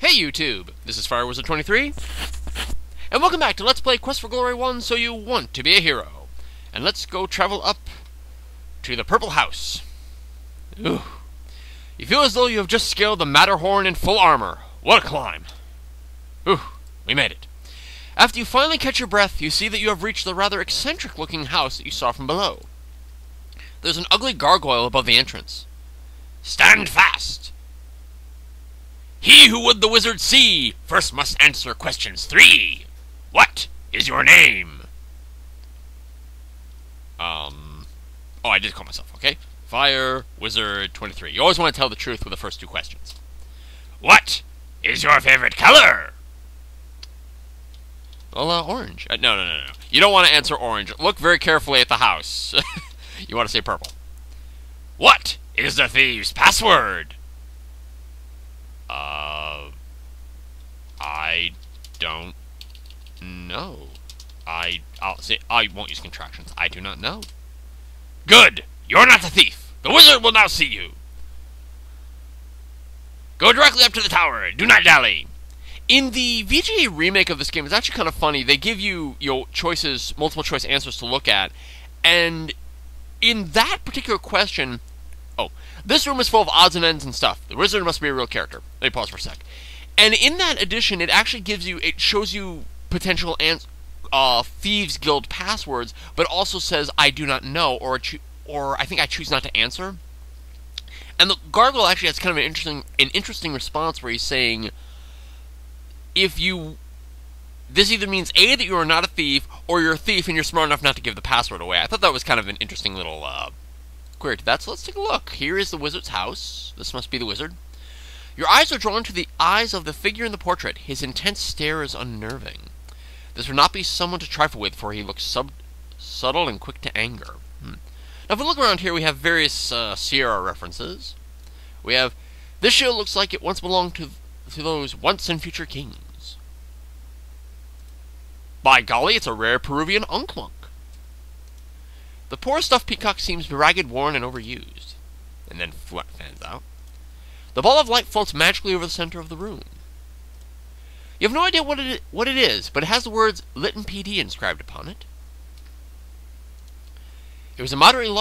Hey YouTube, this is FireWizard23, and welcome back to Let's Play Quest for Glory 1 So You Want to Be a Hero. And let's go travel up to the Purple House. Ooh. You feel as though you have just scaled the Matterhorn in full armor. What a climb. Ooh, we made it. After you finally catch your breath, you see that you have reached the rather eccentric-looking house that you saw from below. There's an ugly gargoyle above the entrance. Stand fast! He who would the wizard see first must answer questions 3. What is your name? Oh, I did call myself, okay? FireWizard23. You always want to tell the truth with the first 2 questions. What is your favorite color? Well, orange. No. You don't want to answer orange. Look very carefully at the house. You want to say purple. What is the thieves' password? I don't know. I'll say I won't use contractions. I do not know. Good! You're not the thief! The wizard will now see you! Go directly up to the tower. Do not dally. In the VGA remake of this game, it's actually kind of funny. They give you choices, multiple choice answers to look at, and in that particular question, this room is full of odds and ends and stuff. The wizard must be a real character. Let me pause for a sec. And in that edition, it actually shows you potential Thieves Guild passwords, but also says, I do not know, or I think I choose not to answer. And the gargoyle actually has kind of an interesting response where he's saying, this either means A, that you are not a thief, or you're a thief and you're smart enough not to give the password away. I thought that was kind of an interesting little query to that, so let's take a look. Here is the wizard's house. This must be the wizard. Your eyes are drawn to the eyes of the figure in the portrait. His intense stare is unnerving. This would not be someone to trifle with, for he looks subtle and quick to anger. Now, if we look around here, we have various Sierra references. We have, this shield looks like it once belonged to those once and future kings. By golly, it's a rare Peruvian unklunk. The poor stuffed peacock seems ragged, worn, and overused. And then fans out. The ball of light floats magically over the center of the room. You have no idea what it is, but it has the words Lytton PD inscribed upon it. It was a moderately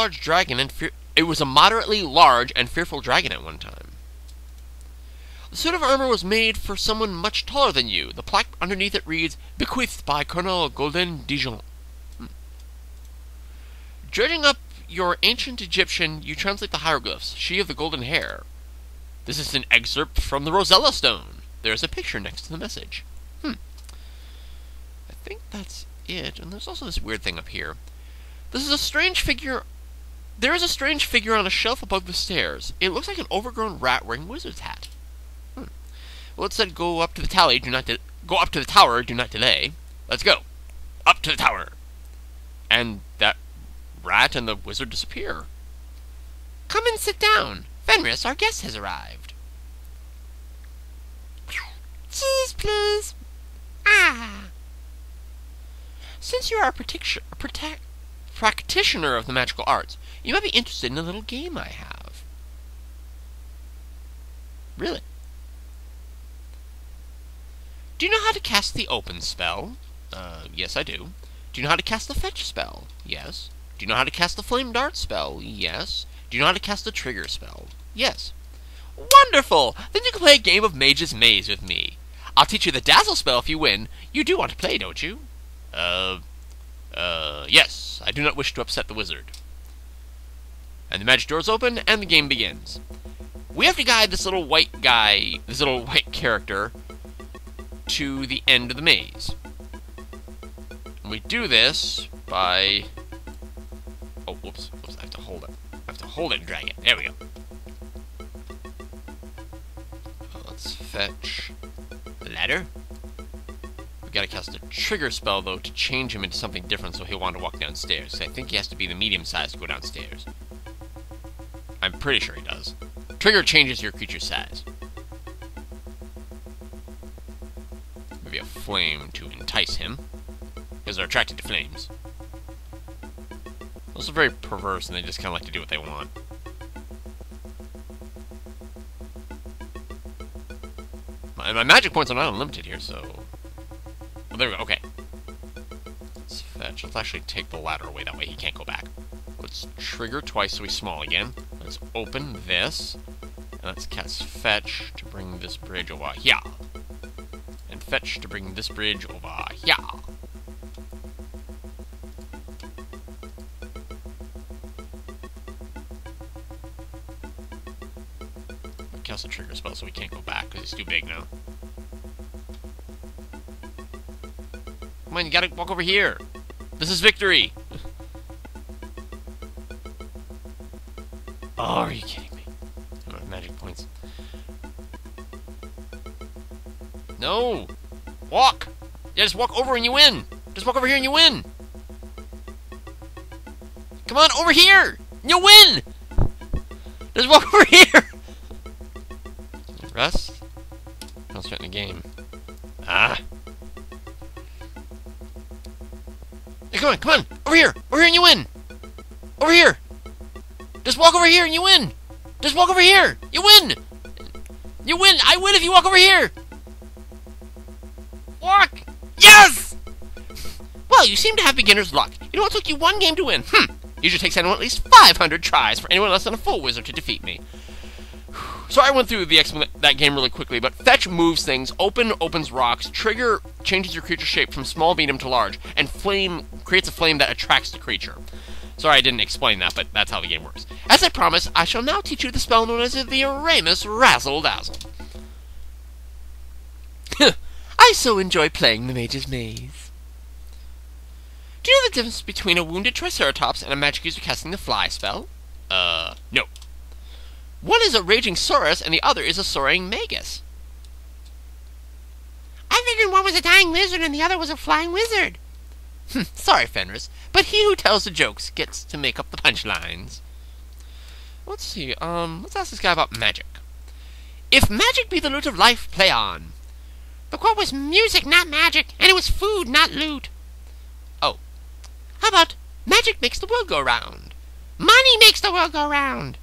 large and fearful dragon at one time. The suit of armor was made for someone much taller than you. The plaque underneath it reads, Bequeathed by Colonel Golden Dijon. Dredging up your ancient Egyptian, you translate the hieroglyphs, she of the golden hair. This is an excerpt from the Rosella Stone. There's a picture next to the message. I think that's it. And there's also this weird thing up here. This is a strange figure. There is a strange figure on a shelf above the stairs. It looks like an overgrown rat wearing a wizard's hat. Well, it said go up to the tower, do not delay. Let's go. Up to the tower. And that rat and the wizard disappear. Come and sit down. Fenrus, our guest, has arrived. Cheese, please. Since you are a practitioner of the magical arts, you might be interested in a little game I have. Really? Do you know how to cast the open spell? Yes, I do. Do you know how to cast the fetch spell? Yes. Do you know how to cast the flame dart spell? Yes. Do you know how to cast the trigger spell? Yes. Wonderful! Then you can play a game of Mage's Maze with me. I'll teach you the Dazzle Spell if you win. You do want to play, don't you? Yes. I do not wish to upset the wizard. And the magic doors open, and the game begins. We have to guide this little white character, to the end of the maze. And we do this by... Oh, whoops. I have to hold it. And drag it. There we go. Let's fetch the ladder. We gotta cast a trigger spell, though, to change him into something different so he'll want to walk downstairs. So I think he has to be the medium size to go downstairs. I'm pretty sure he does. Trigger changes your creature's size. Maybe a flame to entice him, because they're attracted to flames. Those are very perverse, and they just kind of like to do what they want. And my magic points are not unlimited here, so... Well, there we go, okay. Let's fetch. Let's actually take the ladder away, that way he can't go back. Let's trigger twice so he's small again. Let's open this. And let's cast fetch to bring this bridge over here. And fetch to bring this bridge over here. Cast a trigger spell so we can't go back because he's too big now. Come on, you gotta walk over here. This is victory. Oh, are you kidding me? I don't have magic points. No! Walk! Yeah, just walk over and you win! Just walk over here and you win! Come on, over here! You win! Just walk over here! Rest? Concentrate in the game. Ah! Hey, come on! Over here! Over here and you win! Over here! Just walk over here and you win! Just walk over here! You win! You win! I win if you walk over here! Walk! Yes! Well, you seem to have beginner's luck. You know, it took you one game to win. Usually takes anyone at least 500 tries for anyone less than a full wizard to defeat me. So I went through that game really quickly, but fetch moves things, open opens rocks, trigger changes your creature's shape from small, medium to large, and flame creates a flame that attracts the creature. Sorry I didn't explain that, but that's how the game works. As I promised, I shall now teach you the spell known as the Erasmus Razzle Dazzle. I so enjoy playing the Mage's Maze. Do you know the difference between a wounded Triceratops and a magic user casting the Fly spell? No. One is a raging Saurus, and the other is a soaring Magus. I figured one was a dying lizard and the other was a flying wizard. Sorry, Fenrus, but he who tells the jokes gets to make up the punchlines. Let's see, let's ask this guy about magic. If magic be the loot of life, play on. The quote was music, not magic, and it was food, not loot. Oh. How about, magic makes the world go round. Money makes the world go round.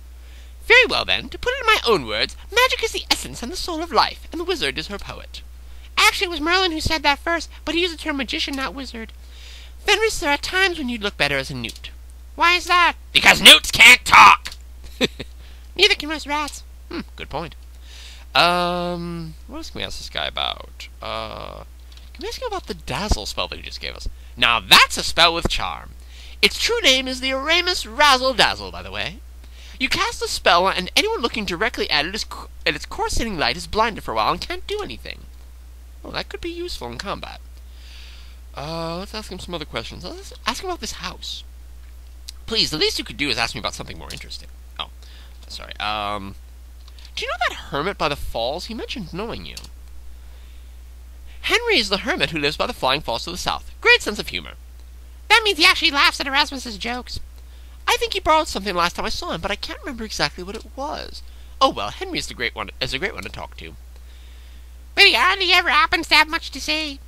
Very well, then, to put it in my own words, magic is the essence and the soul of life, and the wizard is her poet. Actually, it was Merlin who said that first, but he used the term magician, not wizard. Fenris, there are times when you'd look better as a newt. Why is that? Because newts can't talk! Neither can most rats. Good point. What else can we ask this guy about? Can we ask him about the Dazzle spell that he just gave us? Now that's a spell with charm. Its true name is the Erasmus Razzle Dazzle, by the way. You cast a spell, and anyone looking directly at its coruscating light is blinded for a while and can't do anything. Well, that could be useful in combat. Let's ask him some other questions. Let's ask him about this house. Please, the least you could do is ask me about something more interesting. Oh, sorry. Do you know that hermit by the falls? He mentioned knowing you. Henry is the hermit who lives by the flying falls to the south. Great sense of humor. That means he actually laughs at Erasmus's jokes. I think he borrowed something last time I saw him, but I can't remember exactly what it was. Oh well, Henry is a great one to talk to. But he hardly ever happens to have much to say.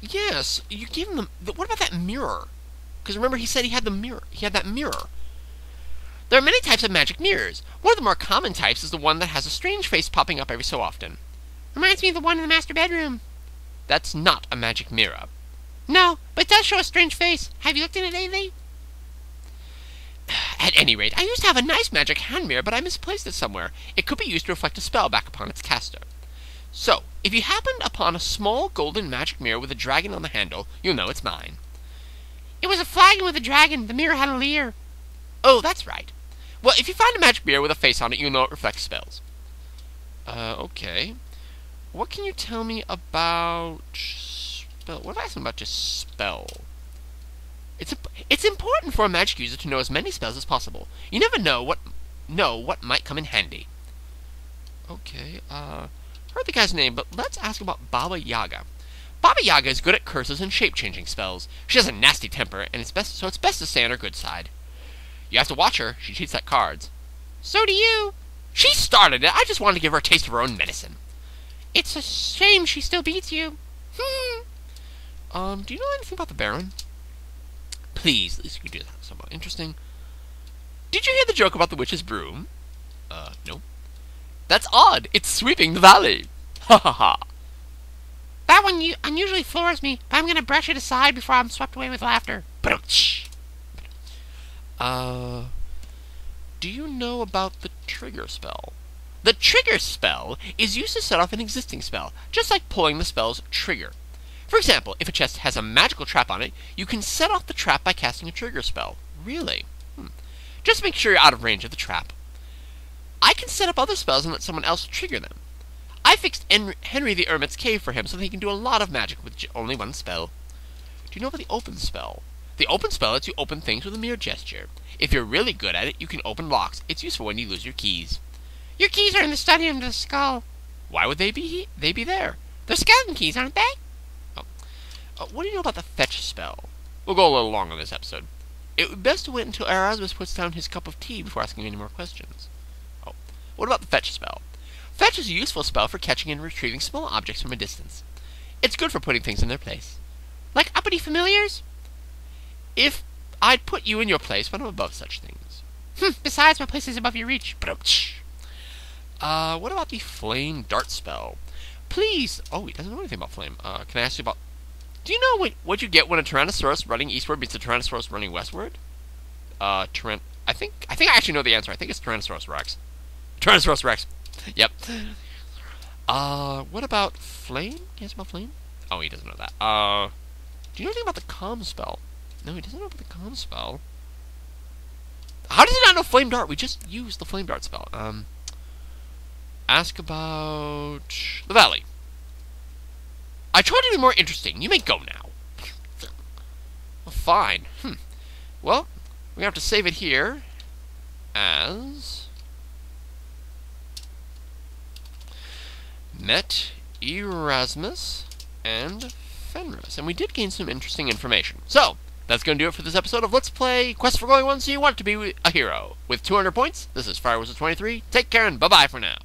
Yes, you gave him what about that mirror? Because remember, he said he had the mirror. He had that mirror. There are many types of magic mirrors. One of the more common types is the one that has a strange face popping up every so often. Reminds me of the one in the master bedroom. That's not a magic mirror. No, but it does show a strange face. Have you looked in it lately? At any rate, I used to have a nice magic hand mirror, but I misplaced it somewhere. It could be used to reflect a spell back upon its caster. So, if you happened upon a small golden magic mirror with a dragon on the handle, you'll know it's mine. It was a flagon with a dragon. The mirror had a leer. Oh, that's right. Well, if you find a magic mirror with a face on it, you'll know it reflects spells. Okay. What can you tell me about spell? What if I ask him about just spell? It's important for a magic user to know as many spells as possible. You never know what might come in handy. Okay, heard the guy's name, but let's ask about Baba Yaga. Baba Yaga is good at curses and shape-changing spells. She has a nasty temper, and it's best to stay on her good side. You have to watch her. She cheats at cards. So do you. She started it. I just wanted to give her a taste of her own medicine. It's a shame she still beats you. Do you know anything about the Baron? Please, at least you can do that. Somewhat interesting. Did you hear the joke about the witch's broom? No. That's odd. It's sweeping the valley. Ha ha ha. That one unusually floors me, but I'm gonna brush it aside before I'm swept away with laughter. Do you know about the trigger spell? The trigger spell is used to set off an existing spell, just like pulling the spell's trigger. For example, if a chest has a magical trap on it, you can set off the trap by casting a trigger spell. Really? Just make sure you're out of range of the trap. I can set up other spells and let someone else trigger them. I fixed Henry the Hermit's cave for him so that he can do a lot of magic with only one spell. Do you know about the open spell? The open spell lets you open things with a mere gesture. If you're really good at it, you can open locks. It's useful when you lose your keys. Your keys are in the study under the skull. Why would they be there? They're skeleton keys, aren't they? What do you know about the fetch spell? We'll go a little long on this episode. It would be best to wait until Erasmus puts down his cup of tea before asking any more questions. What about the fetch spell? Fetch is a useful spell for catching and retrieving small objects from a distance. It's good for putting things in their place. Like uppity familiars? If I'd put you in your place, but I'm above such things. Besides, my place is above your reach. What about the flame dart spell? Please. Oh, he doesn't know anything about flame. Can I ask you about... Do you know what you get when a Tyrannosaurus running eastward meets a Tyrannosaurus running westward? I think I actually know the answer. I think it's Tyrannosaurus Rex. Tyrannosaurus Rex. Yep. What about flame? He asked about flame? Oh, he doesn't know that. Do you know anything about the calm spell? No, he doesn't know about the calm spell. How does he not know flame dart? We just used the flame dart spell. Ask about the valley. I tried to be more interesting. You may go now. Well, fine. Well, we have to save it here as met Erasmus and Fenrus. And we did gain some interesting information. So, that's going to do it for this episode of Let's Play Quest for Glowing Ones So You Want to Be a Hero. With 200 points, this is FireWizard23. Take care and bye-bye for now.